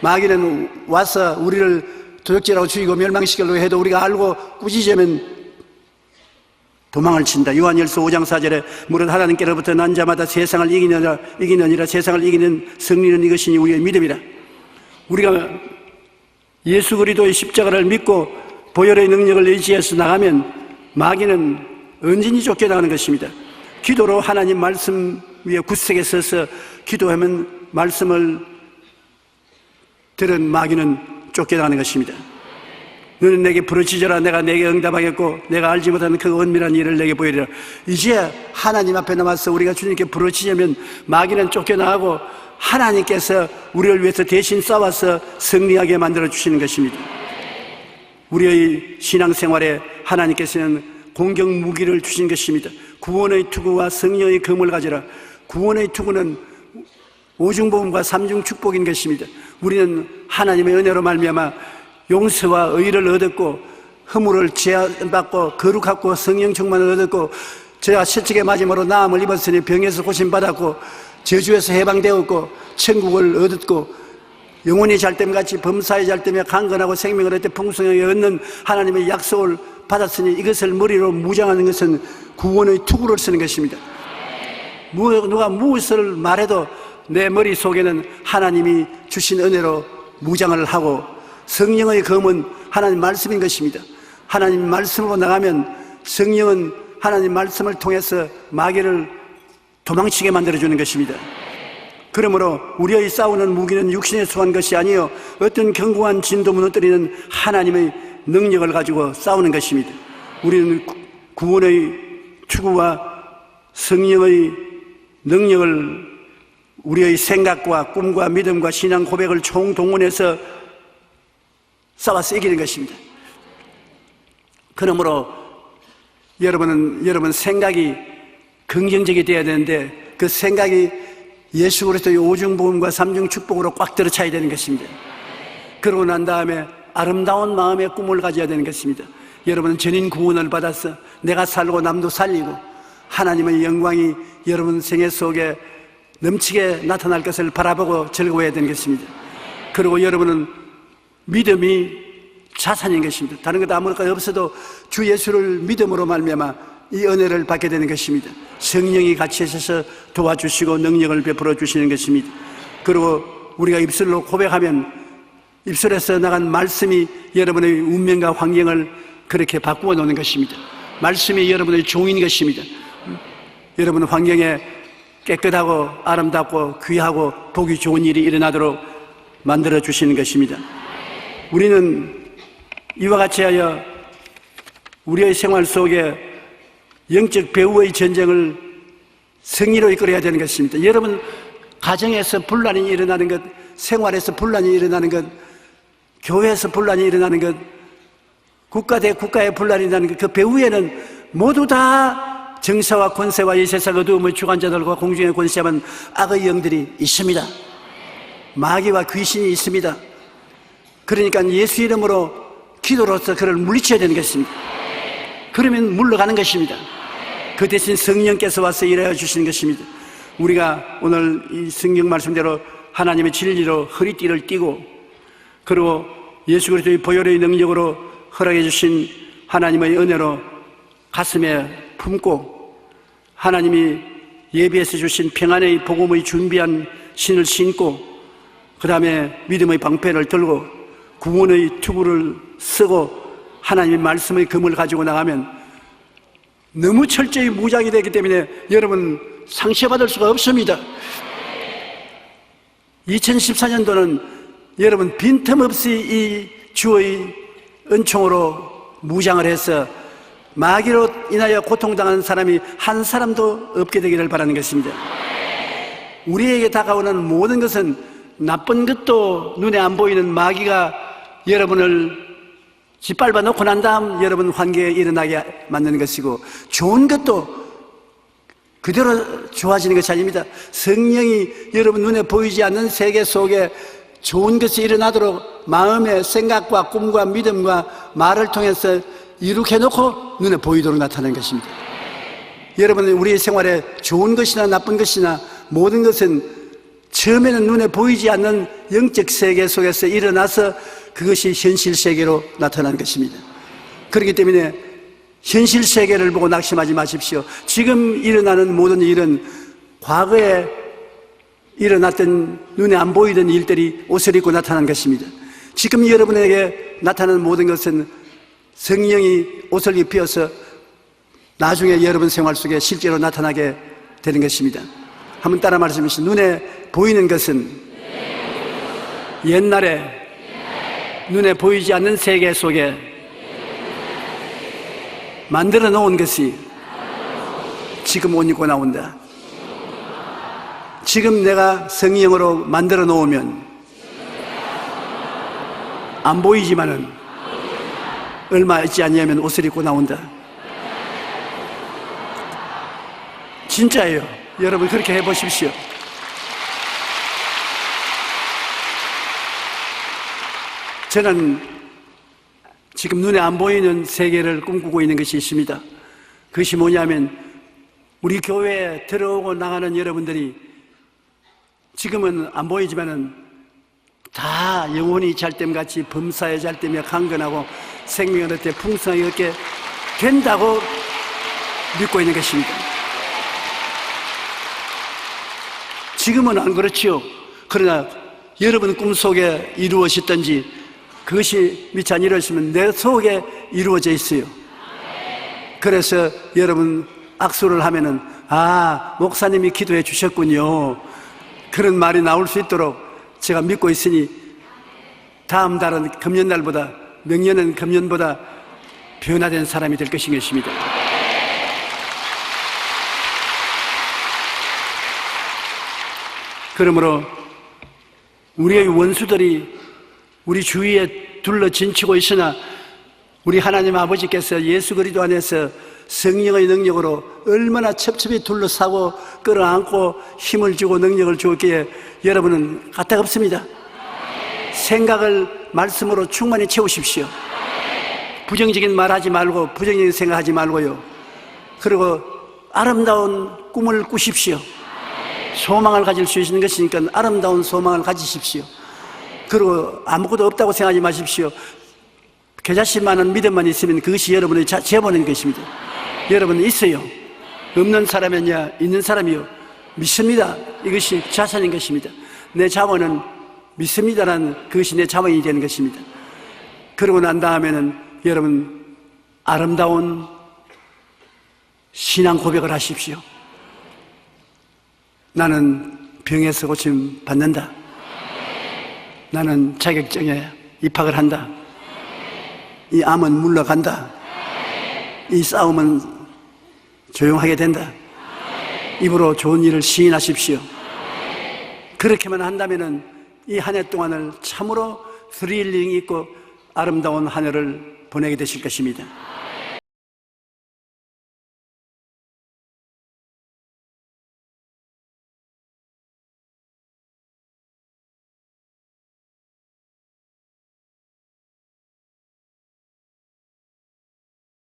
마귀는 와서 우리를 도적질하고 죽이고 멸망시키려고 해도 우리가 알고 꾸짖으면 도망을 친다. 요한일서 5장 4절에 무릇 하나님께로부터 난 자마다 세상을 이기느니라 세상을 이기는 승리는 이것이니 우리의 믿음이라. 우리가 예수 그리스도의 십자가를 믿고 보혈의 능력을 의지해서 나가면 마귀는 언제니 쫓겨나가는 것입니다. 기도로 하나님 말씀 위에 굳세게 서서 기도하면 말씀을 들은 마귀는 쫓겨나가는 것입니다. 너는 내게 부르짖어라 내가 내게 응답하겠고 내가 알지 못하는 그 은밀한 일을 내게 보이리라. 이제 하나님 앞에 나와서 우리가 주님께 부르짖으면 마귀는 쫓겨나가고 하나님께서 우리를 위해서 대신 싸워서 승리하게 만들어 주시는 것입니다. 우리의 신앙생활에 하나님께서는 공격 무기를 주신 것입니다. 구원의 투구와 성령의 검을 가져라. 구원의 투구는 오중복음과 삼중 축복인 것입니다. 우리는 하나님의 은혜로 말미암아 용서와 의를 얻었고 허물을 제한받고 거룩하고 성령 충만을 얻었고 제가 채찍에 맞음으로 나음을 입었으니 병에서 고침받았고 저주에서 해방되었고 천국을 얻었고 영혼이 잘됨같이 범사에 잘되며 강건하고 생명을 얻되 풍성하게 얻는 하나님의 약속을 받았으니 이것을 머리로 무장하는 것은 구원의 투구를 쓰는 것입니다. 누가 무엇을 말해도 내 머릿속에는 하나님이 주신 은혜로 무장을 하고 성령의 검은 하나님 말씀인 것입니다. 하나님 말씀으로 나가면 성령은 하나님 말씀을 통해서 마귀를 도망치게 만들어주는 것입니다. 그러므로 우리의 싸우는 무기는 육신에 속한 것이 아니요 어떤 견고한 진도 무너뜨리는 하나님의 능력을 가지고 싸우는 것입니다. 우리는 구원의 추구와 성령의 능력을 우리의 생각과 꿈과 믿음과 신앙 고백을 총동원해서 싸워서 이기는 것입니다. 그러므로 여러분 생각이 긍정적이 되어야 되는데 그 생각이 예수 그리스도의 오중복음과 삼중 축복으로 꽉 들어차야 되는 것입니다. 그러고 난 다음에 아름다운 마음의 꿈을 가져야 되는 것입니다. 여러분은 전인 구원을 받아서 내가 살고 남도 살리고 하나님의 영광이 여러분 생애 속에 넘치게 나타날 것을 바라보고 즐거워해야 되는 것입니다. 그리고 여러분은 믿음이 자산인 것입니다. 다른 것 아무것도 없어도 주 예수를 믿음으로 말미암아 이 은혜를 받게 되는 것입니다. 성령이 같이 하셔서 도와주시고 능력을 베풀어 주시는 것입니다. 그리고 우리가 입술로 고백하면 입술에서 나간 말씀이 여러분의 운명과 환경을 그렇게 바꾸어 놓는 것입니다. 말씀이 여러분의 종인 것입니다. 여러분 환경에 깨끗하고 아름답고 귀하고 보기 좋은 일이 일어나도록 만들어 주시는 것입니다. 우리는 이와 같이 하여 우리의 생활 속에 영적 배후의 전쟁을 승리로 이끌어야 되는 것입니다. 여러분 가정에서 분란이 일어나는 것, 생활에서 분란이 일어나는 것, 교회에서 분란이 일어나는 것, 국가 대 국가의 분란이 일어나는 것, 그 배후에는 모두 다 정사와 권세와 이 세상 어두움의 주관자들과 공중의 권세한 악의 영들이 있습니다. 마귀와 귀신이 있습니다. 그러니까 예수 이름으로 기도로서 그를 물리쳐야 되는 것입니다. 그러면 물러가는 것입니다. 그 대신 성령께서 와서 일하여 주시는 것입니다. 우리가 오늘 이 성경 말씀대로 하나님의 진리로 허리띠를 띠고 그리고 예수 그리스도의 보혈의 능력으로 허락해 주신 하나님의 은혜로 가슴에 품고 하나님이 예비해서 주신 평안의 복음의 준비한 신을 신고 그 다음에 믿음의 방패를 들고 구원의 투구를 쓰고 하나님의 말씀의 금을 가지고 나가면 너무 철저히 무장이 되기 때문에 여러분 상처받을 수가 없습니다. 2014년도는 여러분 빈틈없이 이 주의 은총으로 무장을 해서 마귀로 인하여 고통당하는 사람이 한 사람도 없게 되기를 바라는 것입니다. 우리에게 다가오는 모든 것은 나쁜 것도 눈에 안 보이는 마귀가 여러분을 짓밟아 놓고 난 다음 여러분 환경에 일어나게 만드는 것이고, 좋은 것도 그대로 좋아지는 것이 아닙니다. 성령이 여러분 눈에 보이지 않는 세계 속에 좋은 것이 일어나도록 마음의 생각과 꿈과 믿음과 말을 통해서 이룩해 놓고 눈에 보이도록 나타나는 것입니다. 여러분은 우리의 생활에 좋은 것이나 나쁜 것이나 모든 것은 처음에는 눈에 보이지 않는 영적 세계 속에서 일어나서 그것이 현실 세계로 나타나는 것입니다. 그렇기 때문에 현실 세계를 보고 낙심하지 마십시오. 지금 일어나는 모든 일은 과거에 일어났던 눈에 안 보이던 일들이 옷을 입고 나타난 것입니다. 지금 여러분에게 나타나는 모든 것은 성령이 옷을 입혀서 나중에 여러분 생활 속에 실제로 나타나게 되는 것입니다. 한번 따라 말씀하시죠. 눈에 보이는 것은 옛날에 눈에 보이지 않는 세계 속에 만들어 놓은 것이 지금 옷 입고 나온다. 지금 내가 성령으로 만들어 놓으면 안 보이지만은 얼마 있지 않냐면 옷을 입고 나온다. 진짜예요. 여러분 그렇게 해보십시오. 저는 지금 눈에 안 보이는 세계를 꿈꾸고 있는 것이 있습니다. 그것이 뭐냐면 우리 교회에 들어오고 나가는 여러분들이 지금은 안 보이지만은 다 영혼이 잘됨같이 범사에 잘되며 강건하고 생명을 얻되 풍성하게 얻게 된다고 믿고 있는 것입니다. 지금은 안 그렇지요. 그러나 여러분 꿈속에 이루어졌든지 그것이 미처 안 이루어지면 내 속에 이루어져 있어요. 그래서 여러분 악수를 하면은 목사님이 기도해 주셨군요, 그런 말이 나올 수 있도록 제가 믿고 있으니 다음 달은 금년날보다, 명년은 금년보다 변화된 사람이 될 것인 것입니다. 그러므로 우리의 원수들이 우리 주위에 둘러 진치고 있으나 우리 하나님 아버지께서 예수 그리스도 안에서 성령의 능력으로 얼마나 첩첩이 둘러싸고 끌어안고 힘을 주고 능력을 주었기에 여러분은 까딱없습니다. 생각을 말씀으로 충만히 채우십시오. 부정적인 말 하지 말고 부정적인 생각하지 말고요. 그리고 아름다운 꿈을 꾸십시오. 소망을 가질 수 있는 것이니까 아름다운 소망을 가지십시오. 그리고 아무것도 없다고 생각하지 마십시오. 겨자씨만한 믿음만 있으면 그것이 여러분의 재본인 것입니다. 여러분은 있어요. 없는 사람이냐 있는 사람이요, 믿습니다. 이것이 자산인 것입니다. 내 자원은 믿습니다라는 그것이 내 자원이 되는 것입니다. 그러고 난 다음에는 여러분 아름다운 신앙 고백을 하십시오. 나는 병에서 고침 받는다. 나는 자격증에 입학을 한다. 이 암은 물러간다. 이 싸움은 조용하게 된다. 입으로 좋은 일을 시인하십시오. 그렇게만 한다면은 이 한 해 동안을 참으로 스릴링 있고 아름다운 한 해를 보내게 되실 것입니다.